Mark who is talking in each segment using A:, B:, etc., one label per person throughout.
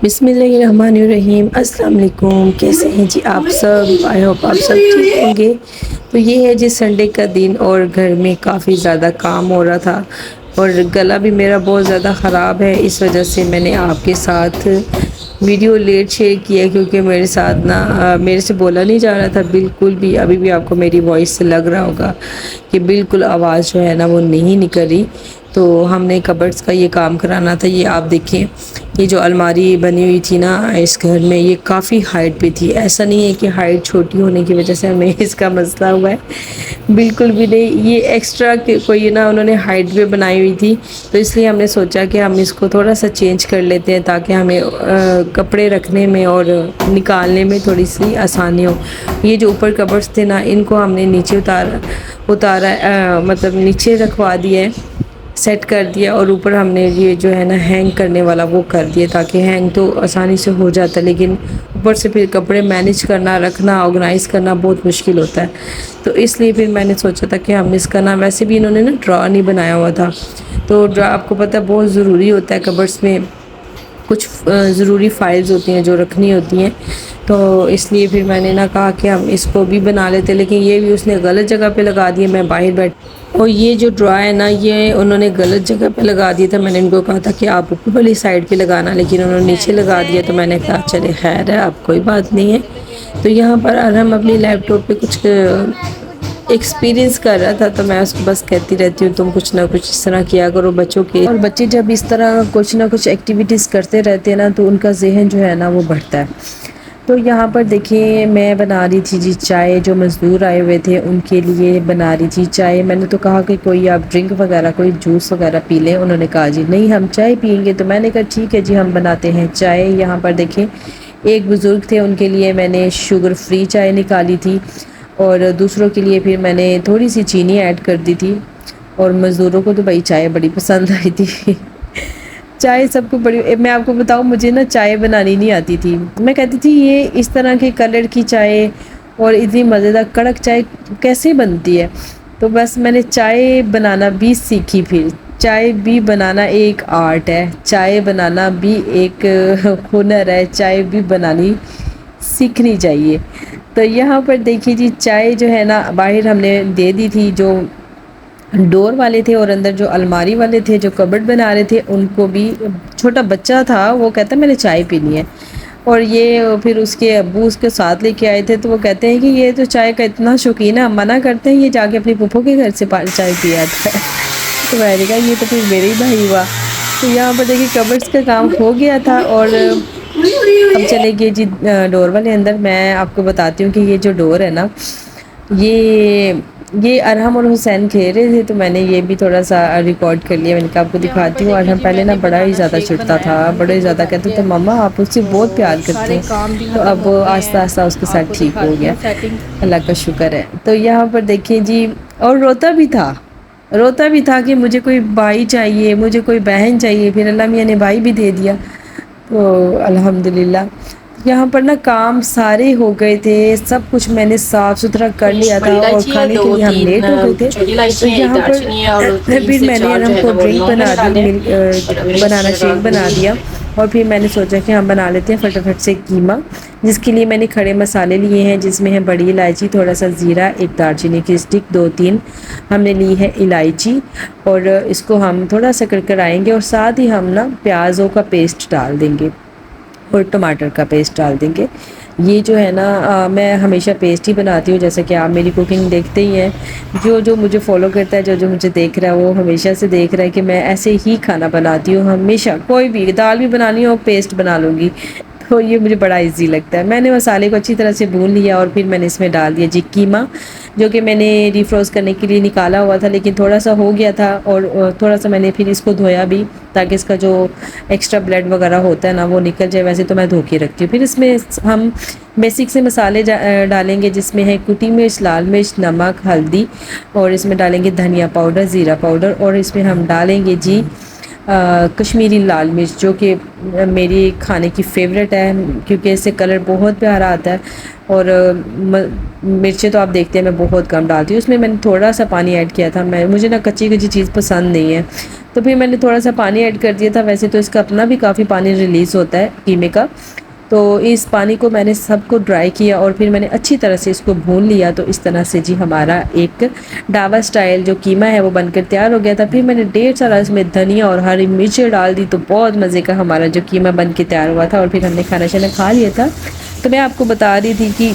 A: بسم اللہ الرحمن الرحیم۔ السلام علیکم، کیسے ہیں جی آپ سب؟ آئی ہوپ آپ سب ٹھیک ہوں گے۔ تو یہ ہے جی سنڈے کا دن اور گھر میں کافی زیادہ کام ہو رہا تھا اور گلا بھی میرا بہت زیادہ خراب ہے، اس وجہ سے میں نے آپ کے ساتھ ویڈیو لیٹ شیئر کیا کیونکہ میرے ساتھ میرے سے بولا نہیں جا رہا تھا بالکل بھی۔ ابھی بھی آپ کو میری وائس سے لگ رہا ہوگا کہ بالکل آواز جو ہے نا وہ نہیں نکل رہی۔ تو ہم نے کبرڈز کا یہ کام کرانا تھا۔ یہ آپ دیکھیں، یہ جو الماری بنی ہوئی تھی نا اس گھر میں، یہ کافی ہائٹ پہ تھی۔ ایسا نہیں ہے کہ ہائٹ چھوٹی ہونے کی وجہ سے ہمیں اس کا مسئلہ ہوا ہے، بالکل بھی نہیں۔ یہ ایکسٹرا کوئی نا انہوں نے ہائٹ پہ بنائی ہوئی تھی، تو اس لیے ہم نے سوچا کہ ہم اس کو تھوڑا سا چینج کر لیتے ہیں تاکہ ہمیں کپڑے رکھنے میں اور نکالنے میں تھوڑی سی آسانی ہو۔ یہ جو اوپر کبرڈز تھے نا ان کو ہم نے نیچے اتارا، مطلب نیچے رکھوا دیا ہے، سیٹ کر دیا، اور اوپر ہم نے یہ جو ہے نا ہینگ کرنے والا وہ کر دیا تاکہ ہینگ تو آسانی سے ہو جاتا ہے، لیکن اوپر سے پھر کپڑے مینیج کرنا، رکھنا، آرگنائز کرنا بہت مشکل ہوتا ہے۔ تو اس لیے پھر میں نے سوچا تھا کہ ہم اس کا نا، ویسے بھی انہوں نے نا ڈرا نہیں بنایا ہوا تھا، تو ڈرا آپ کو پتہ ہے بہت ضروری ہوتا ہے، کبرڈز میں کچھ ضروری فائلز ہوتی ہیں جو رکھنی ہوتی ہیں۔ تو اس لیے پھر میں نے کہا کہ ہم اس کو بھی بنا لیتے، لیکن یہ بھی اس نے غلط جگہ پہ لگا دیا۔ میں باہر بیٹھ اور یہ جو ڈرا ہے نا یہ انہوں نے غلط جگہ پہ لگا دیا تھا۔ میں نے ان کو کہا تھا کہ آپ اوپر والی سائڈ پہ لگانا، لیکن انہوں نے نیچے لگا دیا، تو میں نے کہا چلے خیر ہے، اب کوئی بات نہیں ہے۔ تو یہاں پر ارحم اپنی لیپ ٹاپ پہ کچھ ایکسپیرینس کر رہا تھا، تو میں اس کو بس کہتی رہتی ہوں تم کچھ نہ کچھ اس طرح کیا کرو بچوں کے، اور بچے جب اس طرح کچھ نہ کچھ ایکٹیویٹیز کرتے رہتے ہیں نا تو ان کا ذہن جو ہے نا وہ بڑھتا ہے۔ تو یہاں پر دیکھیں میں بنا رہی تھی جی چائے، جو مزدور آئے ہوئے تھے ان کے لیے بنا رہی تھی چائے۔ میں نے تو کہا کہ کوئی آپ ڈرنک وغیرہ، کوئی جوس وغیرہ پی لیں، انہوں نے کہا جی نہیں ہم چائے پئیں گے، تو میں نے کہا ٹھیک ہے جی ہم بناتے ہیں چائے۔ یہاں پر دیکھیں ایک بزرگ تھے، ان کے لیے میں نے شوگر فری چائے نکالی تھی، اور دوسروں کے لیے پھر میں نے تھوڑی سی چینی ایڈ کر دی تھی، اور مزدوروں کو تو بھائی چائے بڑی پسند آئی تھی۔ چائے سب کو بڑی، میں آپ کو بتاؤں مجھے نا چائے بنانی نہیں آتی تھی۔ میں کہتی تھی یہ اس طرح کے کلر کی چائے اور اتنی مزیدار کڑک چائے کیسے بنتی ہے، تو بس میں نے چائے بنانا بھی سیکھی۔ پھر چائے بھی بنانا ایک آرٹ ہے، چائے بنانا بھی ایک ہنر ہے، چائے بھی بنانی سیکھنی چاہیے۔ تو یہاں پر دیکھیے جی چائے جو ہے نا باہر ہم نے دے دی تھی، جو ڈور والے تھے اور اندر جو الماری والے تھے جو کبرڈ بنا رہے تھے ان کو بھی۔ چھوٹا بچہ تھا وہ کہتا میں نے چائے پینی ہے، اور یہ پھر اس کے ابو اس کے ساتھ لے کے آئے تھے، تو وہ کہتے ہیں کہ یہ تو چائے کا اتنا شوقین ہے، ہم منع کرتے ہیں یہ جا کے اپنی پھوپھو کے گھر سے چائے پی آتا ہے۔ تو میں نے کہا یہ تو پھر میرے ہی بھائی ہوا۔ تو یہاں پر دیکھیے کبرڈز کا کام ہو گیا تھا، اور اب چلے گئے جی ڈور والے اندر۔ میں آپ کو بتاتی ہوں کہ یہ جو ڈور ہے نا یہ ارحم اور حسین کھیل رہے تھے، تو میں نے یہ بھی تھوڑا سا ریکارڈ کر لیا۔ میں نے کہا آپ کو دکھاتی ہوں۔ ارحم پہلے نا بڑا ہی زیادہ چڑھتا تھا، بڑے زیادہ کہتے تھے ماما آپ اس سے بہت پیار کرتے ہیں، تو اب آہستہ آہستہ اس کے ساتھ ٹھیک ہو گیا، اللہ کا شکر ہے۔ تو یہاں پر دیکھیں جی، اور روتا بھی تھا کہ مجھے کوئی بھائی چاہیے، مجھے کوئی بہن چاہیے، پھر اللہ میاں نے بھائی بھی دے دیا، تو الحمدللہ۔ یہاں پر نا کام سارے ہو گئے تھے، سب کچھ میں نے صاف ستھرا کر لیا تھا، اور کھانے کے لیے ہم لیٹ ہو گئے تھے۔ تو یہاں پر پھر میں نے ارحم کو ڈرنک بنانا شیک بنا دیا، اور پھر میں نے سوچا کہ ہم بنا لیتے ہیں فٹافٹ سے قیمہ، جس کے لیے میں نے کھڑے مسالے لیے ہیں، جس میں ہے بڑی الائچی، تھوڑا سا زیرہ، ایک دار چینی کی اسٹک، 2-3 ہم نے لی ہے الائچی، اور اس کو ہم تھوڑا سا کرائیں گے، اور ساتھ ہی ہم نا پیازوں کا پیسٹ ڈال دیں گے اور ٹماٹر کا پیسٹ ڈال دیں گے۔ یہ جو ہے نا میں ہمیشہ پیسٹ ہی بناتی ہوں، جیسا کہ آپ میری کوکنگ دیکھتے ہی ہیں، جو مجھے فالو کرتا ہے، جو مجھے دیکھ رہا ہے وہ ہمیشہ سے دیکھ رہا ہے کہ میں ایسے ہی کھانا بناتی ہوں ہمیشہ۔ کوئی بھی دال بھی بنانی ہو پیسٹ بنا لوں گی، تو یہ مجھے بڑا ایزی لگتا ہے۔ میں نے مسالے کو اچھی طرح سے بھون لیا، اور پھر میں نے اس میں ڈال دیا جی قیمہ، جو کہ میں نے ریفروز کرنے کے لیے نکالا ہوا تھا، لیکن تھوڑا سا ہو گیا تھا، اور تھوڑا سا میں نے پھر اس کو دھویا بھی تاکہ اس کا جو ایکسٹرا بلڈ وغیرہ ہوتا ہے نا وہ نکل جائے۔ ویسے تو میں دھو کے رکھتی ہوں۔ پھر اس میں ہم بیسک سے مسالے ڈالیں گے، جس میں ہے کٹی مرچ، لال مرچ، نمک، ہلدی، اور اس میں ڈالیں گے دھنیا پاؤڈر، زیرہ پاؤڈر، اور اس میں ہم ڈالیں گے جی کشمیری لال مرچ، جو کہ میری کھانے کی فیوریٹ ہے کیونکہ اس سے کلر بہت پیارا آتا ہے. اور مرچیں تو آپ دیکھتے ہیں میں بہت کم ڈالتی ہوں، اس میں نے تھوڑا سا پانی ایڈ کیا تھا. مجھے نا کچی کچی چیز پسند نہیں ہے، تو پھر میں نے تھوڑا سا پانی ایڈ کر دیا تھا. ویسے تو اس کا اپنا بھی کافی پانی ریلیز ہوتا ہے قیمے کا، تو اس پانی کو میں نے سب کو ڈرائی کیا اور پھر میں نے اچھی طرح سے اس کو بھون لیا. تو اس طرح سے جی ہمارا ایک ڈھابا اسٹائل جو قیمہ ہے وہ بن کر تیار ہو گیا تھا. پھر میں نے ڈھیر سارا اس میں دھنیا اور ہری مرچیں ڈال دی، تو بہت مزے کا ہمارا جو قیمہ بن کے تیار ہوا تھا. اور پھر ہم نے کھانا شانا کھا لیا تھا. تو میں آپ کو بتا رہی تھی کہ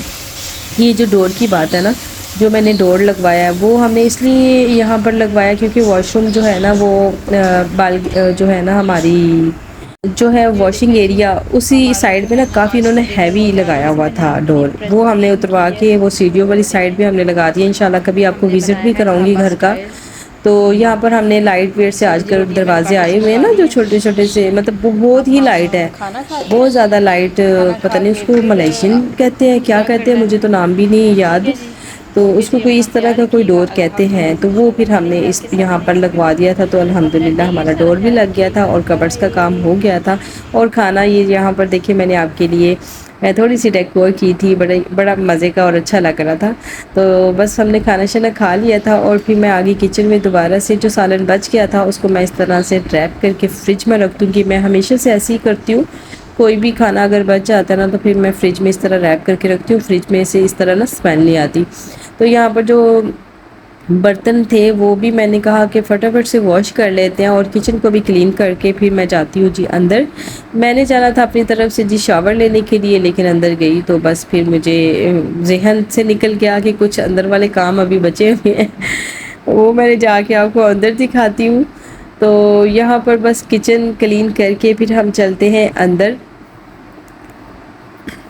A: یہ جو ڈور کی بات ہے نا، جو میں نے ڈور لگوایا ہے وہ ہم نے اس لیے یہاں پر لگوایا کیونکہ واش روم جو ہے نا وہ جو ہے نا ہماری جو ہے واشنگ ایریا اسی سائڈ میں نا کافی انہوں نے ہیوی لگایا ہوا تھا ڈور. وہ ہم نے اتروا کے وہ سیڑھیوں والی سائڈ بھی ہم نے لگا دیا. انشاءاللہ کبھی آپ کو وزٹ بھی کراؤں گی گھر کا. تو یہاں پر ہم نے لائٹ ویٹ سے آج کل دروازے آئے ہوئے ہیں نا جو چھوٹے چھوٹے سے، مطلب بہت ہی لائٹ ہے، بہت زیادہ لائٹ. پتہ نہیں اس کو ملیشین کہتے ہیں کیا کہتے ہیں، مجھے تو نام بھی نہیں یاد. تو اس کو کوئی اس طرح کا کوئی ڈور کہتے ہیں. تو وہ پھر ہم نے اس یہاں پر لگوا دیا تھا. تو الحمدللہ ہمارا ڈور بھی لگ گیا تھا اور کبرز کا کام ہو گیا تھا. اور کھانا یہ یہاں پر دیکھیے میں نے آپ کے لیے تھوڑی سی ڈیکور کی تھی، بڑا مزے کا اور اچھا لگ رہا تھا. تو بس ہم نے کھانا شانا کھا لیا تھا اور پھر میں آگے کچن میں دوبارہ سے جو سالن بچ گیا تھا اس کو میں اس طرح سے ریپ کر کے فریج میں رکھ دوں گی. میں ہمیشہ سے ایسے ہی کرتی ہوں، کوئی بھی کھانا اگر بچ جاتا ہے نا تو پھر میں فریج میں اس طرح ریپ کر کے رکھتی ہوں. فریج میں سے اس طرح نا اسمیل نہیں آتی. تو یہاں پر جو برتن تھے وہ بھی میں نے کہا کہ فٹافٹ سے واش کر لیتے ہیں اور کچن کو بھی کلین کر کے پھر میں جاتی ہوں جی اندر. میں نے جانا تھا اپنی طرف سے جی شاور لینے کے لیے، لیکن اندر گئی تو بس پھر مجھے ذہن سے نکل گیا کہ کچھ اندر والے کام ابھی بچے ہوئے ہیں، وہ میں نے جا کے آپ کو اندر دکھاتی ہوں. تو یہاں پر بس کچن کلین کر کے پھر ہم چلتے ہیں اندر.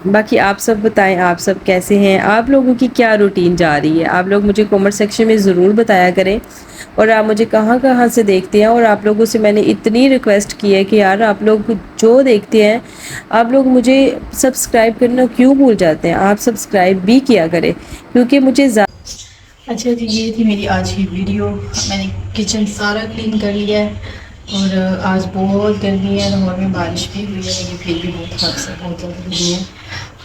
A: باقی آپ سب بتائیں، آپ سب کیسے ہیں؟ آپ لوگوں کی کیا روٹین جا رہی ہے؟ آپ لوگ مجھے کمنٹ سیکشن میں ضرور بتایا کریں. اور آپ مجھے کہاں کہاں سے دیکھتے ہیں. اور آپ لوگوں سے میں نے اتنی ریکویسٹ کی ہے کہ یار آپ لوگ جو دیکھتے ہیں آپ لوگ مجھے سبسکرائب کرنا کیوں بھول جاتے ہیں؟ آپ سبسکرائب بھی کیا کریں کیونکہ مجھے اچھا جی یہ تھی میری آج کی ویڈیو. میں نے کچن سارا کلین کر لیا ہے اور آج بہت گرمی ہے، لاہور میں بارش بھی ہوئی ہے لیکن پھر بھی بہت حد سے بہت زیادہ گرمی ہے.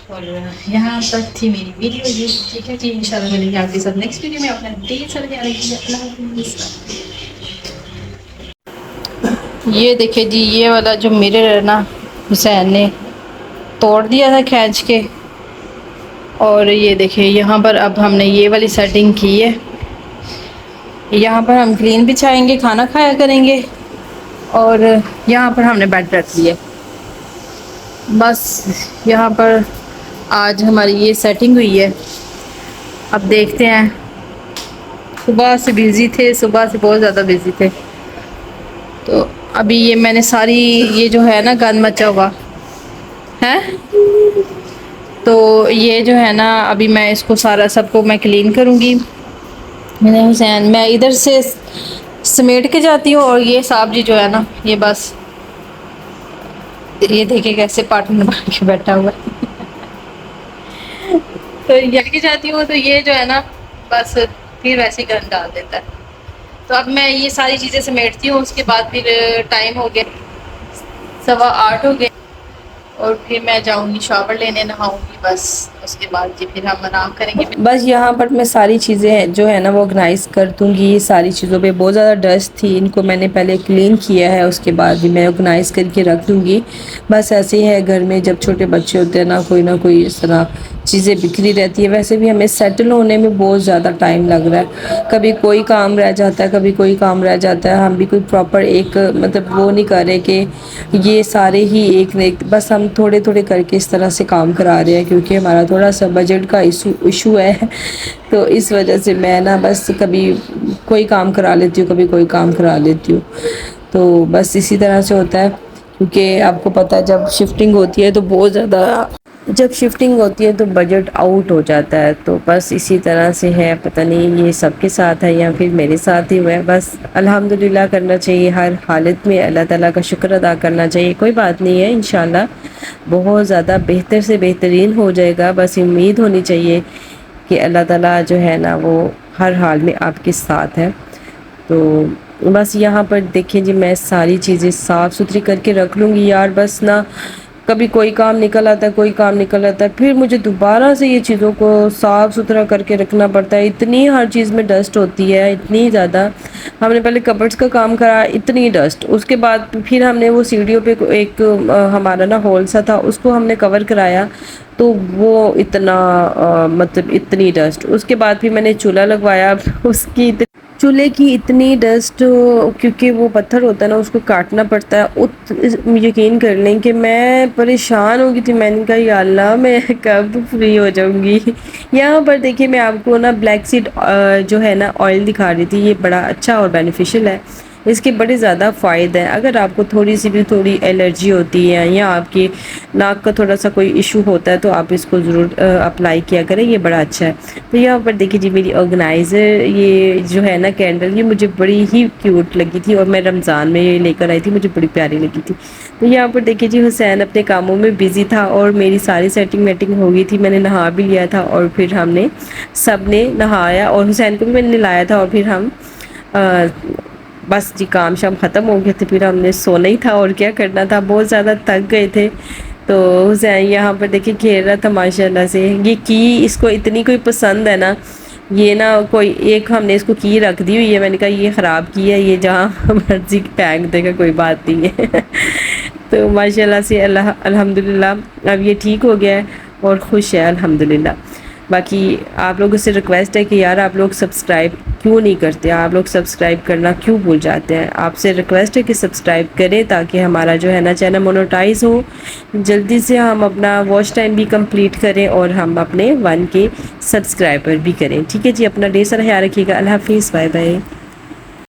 A: اور یہاں تک تھی میری ویڈیو جی. ٹھیک ہے جی، انشاءاللہ ملیں گے آپ کے ساتھ نیکسٹ ویڈیو میں. اپنا ڈھیر سارا خیال رکھیے. اللہ حافظ. یہ دیکھیں جی یہ والا جو مرر ہے نا حسین نے توڑ دیا تھا کھینچ کے. اور یہ دیکھیں یہاں پر اب ہم نے یہ والی سیٹنگ کی ہے. یہاں پر ہم کلین بچھائیں گے، کھانا کھایا کریں گے. اور یہاں پر ہم نے بیڈ رکھ دیے. بس یہاں پر آج ہماری یہ سیٹنگ ہوئی ہے. اب دیکھتے ہیں. صبح سے بزی تھے، صبح سے بہت زیادہ بزی تھے. تو ابھی یہ میں نے ساری یہ جو ہے نا گند مچا ہوا ہے، تو یہ جو ہے نا ابھی میں اس کو سارا سب کو میں کلین کروں گی. حسین میں ادھر سے سمیٹ کے جاتی ہوں اور یہ صاحب جی جو ہے نا یہ بس یہ دیکھے کیسے پارٹنر بن کے بیٹھا ہوا ہے. تو یہ کے جاتی ہوں تو یہ جو ہے نا بس پھر ویسے ہی گند ڈال دیتا ہے. تو اب میں یہ ساری چیزیں سمیٹتی ہوں. اس کے بعد پھر ٹائم ہو گیا 8:15 ہو گئے اور پھر میں جاؤں گی شاور لینے، نہاؤں گی. بس اس کے بعد جی پھر ہم آرام کریں گے. بس یہاں پر میں ساری چیزیں جو ہے نا وہ آرگنائز کر دوں گی. ساری چیزوں پہ بہت زیادہ ڈسٹ تھی، ان کو میں نے پہلے کلین کیا ہے، اس کے بعد بھی میں آرگنائز کر کے رکھ دوں گی. بس ایسے ہی ہے گھر میں جب چھوٹے بچے ہوتے ہیں نا کوئی نہ کوئی اس طرح چیزیں بکھری رہتی ہے. ویسے بھی ہمیں سیٹل ہونے میں بہت زیادہ ٹائم لگ رہا ہے. کبھی کوئی کام رہ جاتا ہے، کبھی کوئی کام رہ جاتا ہے. ہم بھی کوئی پراپر ایک مطلب وہ نہیں کر رہے کہ یہ سارے ہی ایک نہ ایک، بس ہم تھوڑے تھوڑے کر کے اس طرح سے کام کرا رہے ہیں کیونکہ ہمارا تھوڑا سا بجٹ کا ایشو ہے. تو اس وجہ سے میں نا بس کبھی کوئی کام کرا لیتی ہوں، کبھی کوئی کام کرا لیتی ہوں. تو بس اسی طرح سے ہوتا ہے کیونکہ آپ کو پتہ ہے جب شفٹنگ ہوتی ہے تو بہت زیادہ تو بجٹ آؤٹ ہو جاتا ہے. تو بس اسی طرح سے ہے، پتہ نہیں یہ سب کے ساتھ ہے یا پھر میرے ساتھ ہی ہوا ہے. بس الحمدللہ کرنا چاہیے ہر حالت میں، اللہ تعالیٰ کا شکر ادا کرنا چاہیے. کوئی بات نہیں ہے، انشاءاللہ بہت زیادہ بہتر سے بہترین ہو جائے گا. بس امید ہونی چاہیے کہ اللہ تعالیٰ جو ہے نا وہ ہر حال میں آپ کے ساتھ ہے. تو بس یہاں پر دیکھیں جی میں ساری چیزیں صاف ستھری کر کے رکھ لوں گی یار، بس نا کبھی کوئی کام نکل آتا ہے، کوئی کام نکل آتا ہے، پھر مجھے دوبارہ سے یہ چیزوں کو صاف ستھرا کر کے رکھنا پڑتا ہے، اتنی ہر چیز میں ڈسٹ ہوتی ہے، اتنی زیادہ۔ ہم نے پہلے کبرڈز کا کام کرا، اتنی ڈسٹ، اس کے بعد پھر ہم نے وہ سیڑھیوں پہ ایک ہمارا نا ہول سا تھا، اس کو ہم نے کور کرایا، تو وہ اتنا مطلب اتنی ڈسٹ، اس کے بعد پھر میں نے چولہا لگوایا، اس کی چولہے کی اتنی ڈسٹ، کیونکہ وہ پتھر ہوتا ہے نا، اس کو کاٹنا پڑتا ہے، یقین کر لیں کہ میں پریشان ہو گئی تھی، میں نے کہا یا اللہ میں کب فری ہو جاؤں گی۔ یہاں پر دیکھیے میں آپ کو نا بلیک سیڈ جو ہے نا آئل دکھا رہی تھی، یہ بڑا اچھا اور بینیفیشل ہے، اس کے بڑے زیادہ فائدے ہیں۔ اگر آپ کو تھوڑی سی بھی تھوڑی الرجی ہوتی ہے یا آپ کی ناک کا تھوڑا سا کوئی ایشو ہوتا ہے تو آپ اس کو ضرور اپلائی کیا کریں، یہ بڑا اچھا ہے۔ تو یہاں پر دیکھیے جی میری آرگنائزر یہ جو ہے نا کینڈل، یہ مجھے بڑی ہی کیوٹ لگی تھی، اور میں رمضان میں یہ لے کر آئی تھی، مجھے بڑی پیاری لگی تھی۔ تو یہاں پر دیکھیے جی حسین اپنے کاموں میں بزی تھا، اور میری ساری سیٹنگ ویٹنگ ہو گئی تھی، میں نے نہا بھی لیا تھا، اور پھر ہم نے سب نے نہایا، اور حسین کو بھی میں نے نہلایا تھا، اور پھر ہم بس جی کام شام ختم ہو گئے تھے، پھر ہم نے سونا ہی تھا اور کیا کرنا تھا، بہت زیادہ تھک گئے تھے۔ تو حسین یہاں پر دیکھیں کھیل رہا تھا ماشاء اللہ سے، یہ کی اس کو اتنی کوئی پسند ہے نا، یہ نا کوئی ایک ہم نے اس کو کی رکھ دی ہوئی ہے، میں نے کہا یہ خراب کی ہے، یہ جہاں مرضی پھینک دے گا، کوئی بات نہیں ہے۔ تو ماشاء اللہ سے الحمدللہ اب یہ ٹھیک ہو گیا ہے اور خوش ہے الحمدللہ۔ باقی آپ لوگوں سے ریکویسٹ ہے کہ یار آپ لوگ سبسکرائب کیوں نہیں کرتے، آپ لوگ سبسکرائب کرنا کیوں بھول جاتے ہیں، آپ سے ریکویسٹ ہے کہ سبسکرائب کریں تاکہ ہمارا جو ہے نا چینل مونوٹائز ہو، جلدی سے ہم اپنا واچ ٹائم بھی کمپلیٹ کریں، اور ہم اپنے 1K سبسکرائبر بھی کریں۔ ٹھیک ہے جی، اپنا ڈھیر سارا خیال رکھیے گا، اللہ حافظ، بائے بائے۔